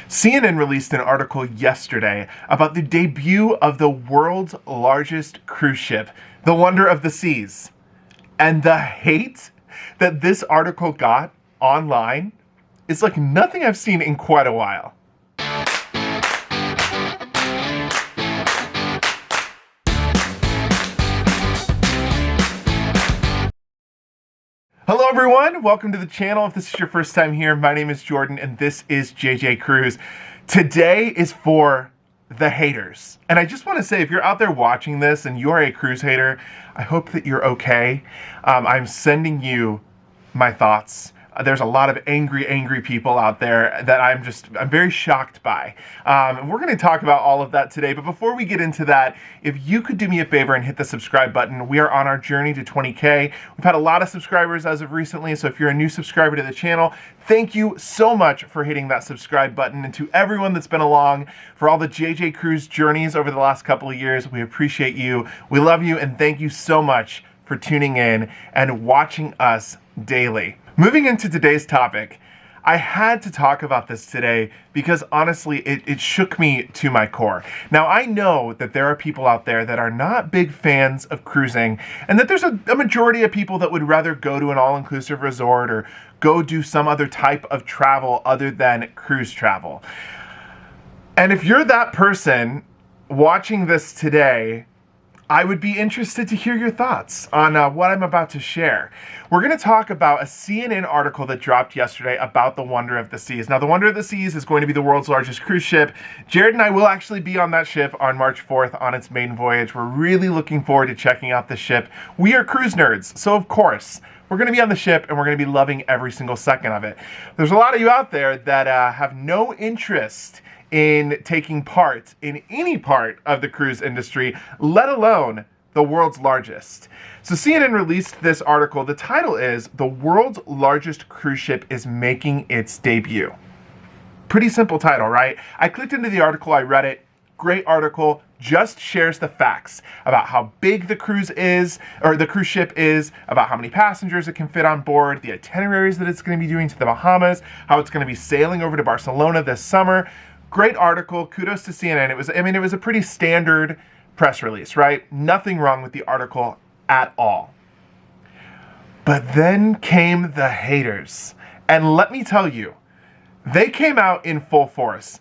CNN released an article yesterday about the debut of the world's largest cruise ship, the Wonder of the Seas. And the hate that this article got online is like nothing I've seen in quite a while. Hello everyone, welcome to the channel. If this is your first time here, my name is Jordan and this is JJ Cruise. Today is for the haters. And I just want to say, if you're out there watching this and you're a cruise hater, I hope that you're okay. I'm sending you my thoughts. There's a lot of angry people out there that I'm very shocked by. And we're going to talk about all of that today. But before we get into that, if you could do me a favor and hit the subscribe button, we are on our journey to 20K. We've had a lot of subscribers as of recently. So if you're a new subscriber to the channel, thank you so much for hitting that subscribe button. And to everyone that's been along for all the JJ Cruise journeys over the last couple of years, we appreciate you. We love you. And thank you so much for tuning in and watching us daily. Moving into today's topic, I had to talk about this today because honestly, it shook me to my core. Now, I know that there are people out there that are not big fans of cruising, and that there's a majority of people that would rather go to an all-inclusive resort or go do some other type of travel other than cruise travel. And if you're that person watching this today, I would be interested to hear your thoughts on what I'm about to share. We're going to talk about a CNN article that dropped yesterday about the Wonder of the Seas. Now, the Wonder of the Seas is going to be the world's largest cruise ship. Jared and I will actually be on that ship on March 4th on its maiden voyage. We're really looking forward to checking out the ship. We are cruise nerds, so of course, we're going to be on the ship and we're going to be loving every single second of it. There's a lot of you out there that have no interest in taking part in any part of the cruise industry, let alone the world's largest. So CNN released this article. The title is, "The World's Largest Cruise Ship is Making Its Debut." Pretty simple title, right? I clicked into the article, I read it. Great article, just shares the facts about how big the cruise is, or the cruise ship is, about how many passengers it can fit on board, the itineraries that it's going to be doing to the Bahamas, how it's going to be sailing over to Barcelona this summer. Great article, kudos to CNN. It was a pretty standard press release, right? Nothing wrong with the article at all. But then came the haters. And let me tell you, they came out in full force.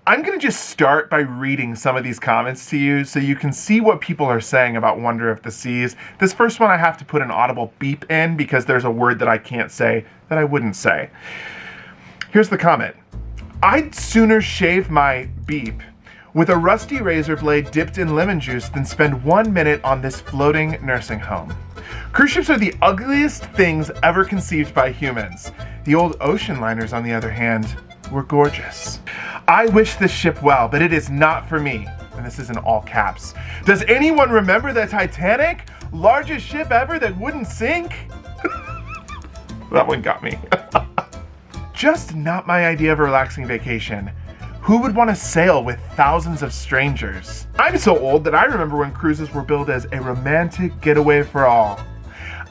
I'm going to just start by reading some of these comments to you so you can see what people are saying about Wonder of the Seas. This first one I have to put an audible beep in because there's a word that I can't say that I wouldn't say. Here's the comment. "I'd sooner shave my beep with a rusty razor blade dipped in lemon juice than spend 1 minute on this floating nursing home. Cruise ships are the ugliest things ever conceived by humans. The old ocean liners, on the other hand, were gorgeous. I wish this ship well, but it is not for me." And this is in all caps. "Does anyone remember the Titanic? Largest ship ever that wouldn't sink?" That one got me. "Just not my idea of a relaxing vacation. Who would want to sail with thousands of strangers? I'm so old that I remember when cruises were billed as a romantic getaway for all.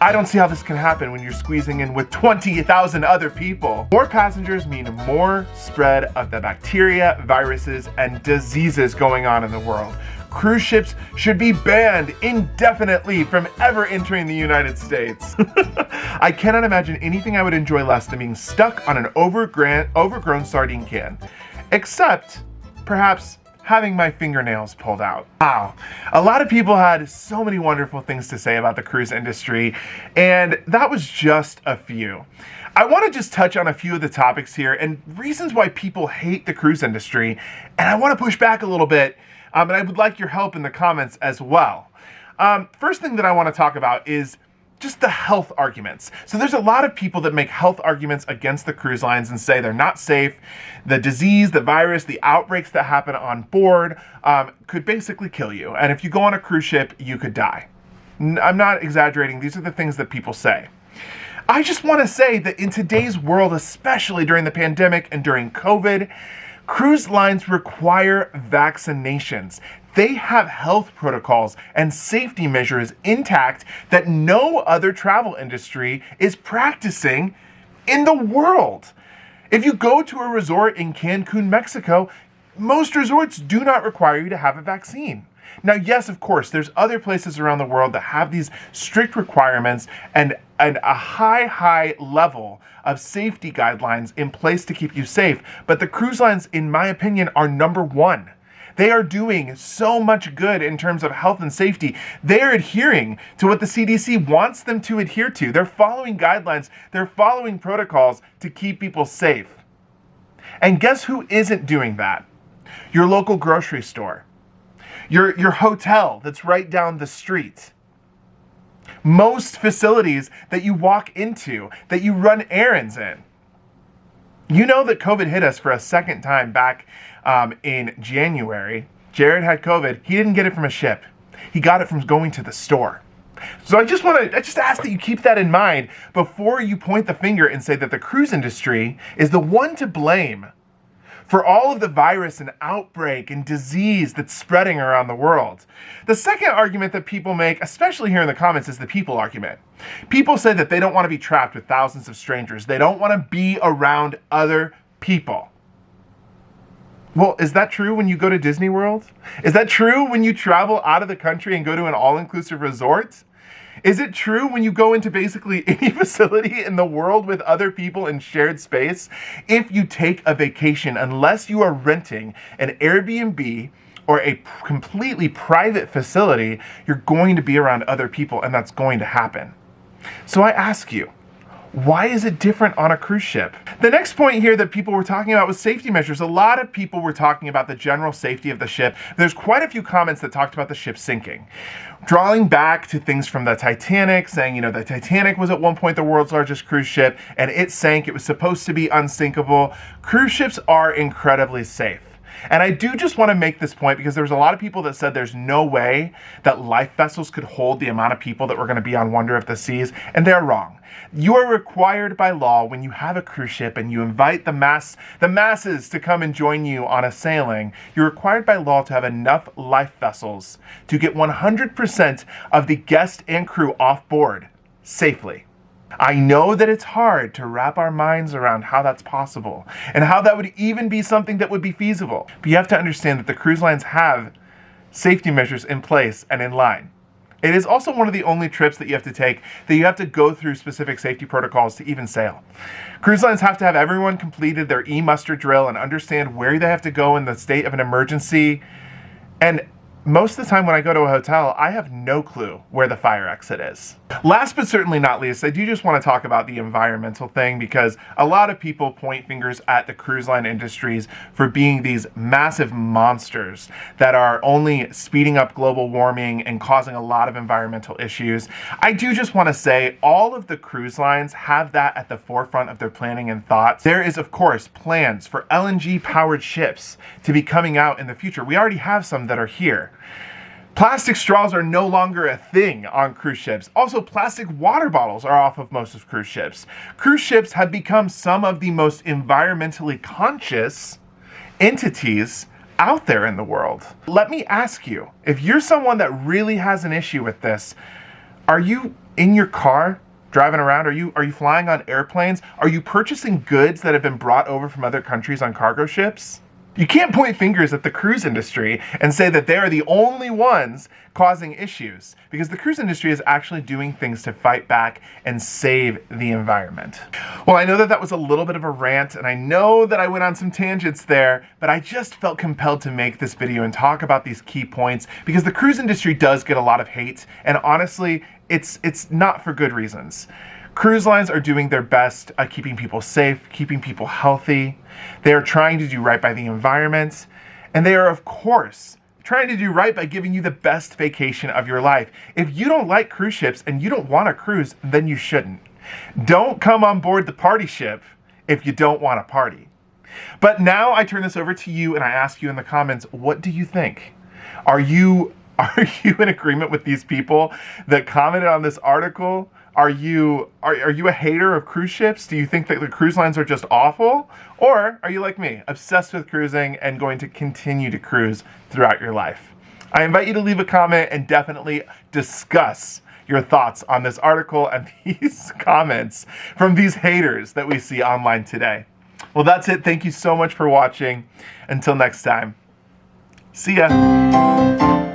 I don't see how this can happen when you're squeezing in with 20,000 other people. More passengers mean more spread of the bacteria, viruses, and diseases going on in the world. Cruise ships should be banned indefinitely from ever entering the United States." "I cannot imagine anything I would enjoy less than being stuck on an overgrown sardine can. Except, perhaps, having my fingernails pulled out." Wow. A lot of people had so many wonderful things to say about the cruise industry, and that was just a few. I want to just touch on a few of the topics here and reasons why people hate the cruise industry, and I want to push back a little bit. And I would like your help in the comments as well. First thing that I want to talk about is just the health arguments. So there's a lot of people that make health arguments against the cruise lines and say they're not safe. The disease, the virus, the outbreaks that happen on board could basically kill you. And if you go on a cruise ship, you could die. I'm not exaggerating. These are the things that people say. I just want to say that in today's world, especially during the pandemic and during COVID, cruise lines require vaccinations. They have health protocols and safety measures intact that no other travel industry is practicing in the world. If you go to a resort in Cancun, Mexico, most resorts do not require you to have a vaccine. Now, yes, of course, there's other places around the world that have these strict requirements and a high level of safety guidelines in place to keep you safe. But the cruise lines, in my opinion, are number one. They are doing so much good in terms of health and safety. They're adhering to what the CDC wants them to adhere to. They're following guidelines. They're following protocols to keep people safe. And guess who isn't doing that? Your local grocery store. Your hotel that's right down the street. Most facilities that you walk into, that you run errands in. You know that COVID hit us for a second time back in January. Jared had COVID. He didn't get it from a ship. He got it from going to the store. So I just ask that you keep that in mind before you point the finger and say that the cruise industry is the one to blame for all of the virus and outbreak and disease that's spreading around the world. The second argument that people make, especially here in the comments, is the people argument. People say that they don't want to be trapped with thousands of strangers. They don't want to be around other people. Well, is that true when you go to Disney World? Is that true when you travel out of the country and go to an all-inclusive resort? Is it true when you go into basically any facility in the world with other people in shared space? If you take a vacation, unless you are renting an Airbnb or a completely private facility, you're going to be around other people, and that's going to happen. So I ask you, why is it different on a cruise ship? The next point here that people were talking about was safety measures. A lot of people were talking about the general safety of the ship. There's quite a few comments that talked about the ship sinking. Drawing back to things from the Titanic, saying, the Titanic was at one point the world's largest cruise ship, and it sank. It was supposed to be unsinkable. Cruise ships are incredibly safe. And I do just want to make this point because there was a lot of people that said there's no way that life vessels could hold the amount of people that were going to be on Wonder of the Seas, and they're wrong. You are required by law when you have a cruise ship and you invite the masses to come and join you on a sailing, you're required by law to have enough life vessels to get 100% of the guest and crew off board safely. I know that it's hard to wrap our minds around how that's possible and how that would even be something that would be feasible. But you have to understand that the cruise lines have safety measures in place and in line. It is also one of the only trips that you have to take that you have to go through specific safety protocols to even sail. Cruise lines have to have everyone completed their e-muster drill and understand where they have to go in the state of an emergency. And most of the time when I go to a hotel, I have no clue where the fire exit is. Last but certainly not least, I do just want to talk about the environmental thing because a lot of people point fingers at the cruise line industries for being these massive monsters that are only speeding up global warming and causing a lot of environmental issues. I do just want to say all of the cruise lines have that at the forefront of their planning and thoughts. There is, of course, plans for LNG powered ships to be coming out in the future. We already have some that are here. Plastic straws are no longer a thing on cruise ships. Also, plastic water bottles are off of most of cruise ships. Cruise ships have become some of the most environmentally conscious entities out there in the world. Let me ask you, if you're someone that really has an issue with this, are you in your car driving around? Are you flying on airplanes? Are you purchasing goods that have been brought over from other countries on cargo ships? You can't point fingers at the cruise industry and say that they're the only ones causing issues, because the cruise industry is actually doing things to fight back and save the environment. Well, I know that was a little bit of a rant, and I know that I went on some tangents there, but I just felt compelled to make this video and talk about these key points because the cruise industry does get a lot of hate, and honestly, it's not for good reasons. Cruise lines are doing their best at keeping people safe, keeping people healthy. They are trying to do right by the environment. And they are, of course, trying to do right by giving you the best vacation of your life. If you don't like cruise ships and you don't want to cruise, then you shouldn't. Don't come on board the party ship if you don't want to party. But now I turn this over to you and I ask you in the comments, what do you think? Are you in agreement with these people that commented on this article? Are you a hater of cruise ships? Do you think that the cruise lines are just awful? Or are you like me, obsessed with cruising and going to continue to cruise throughout your life? I invite you to leave a comment and definitely discuss your thoughts on this article and these comments from these haters that we see online today. Well, that's it. Thank you so much for watching. Until next time. See ya.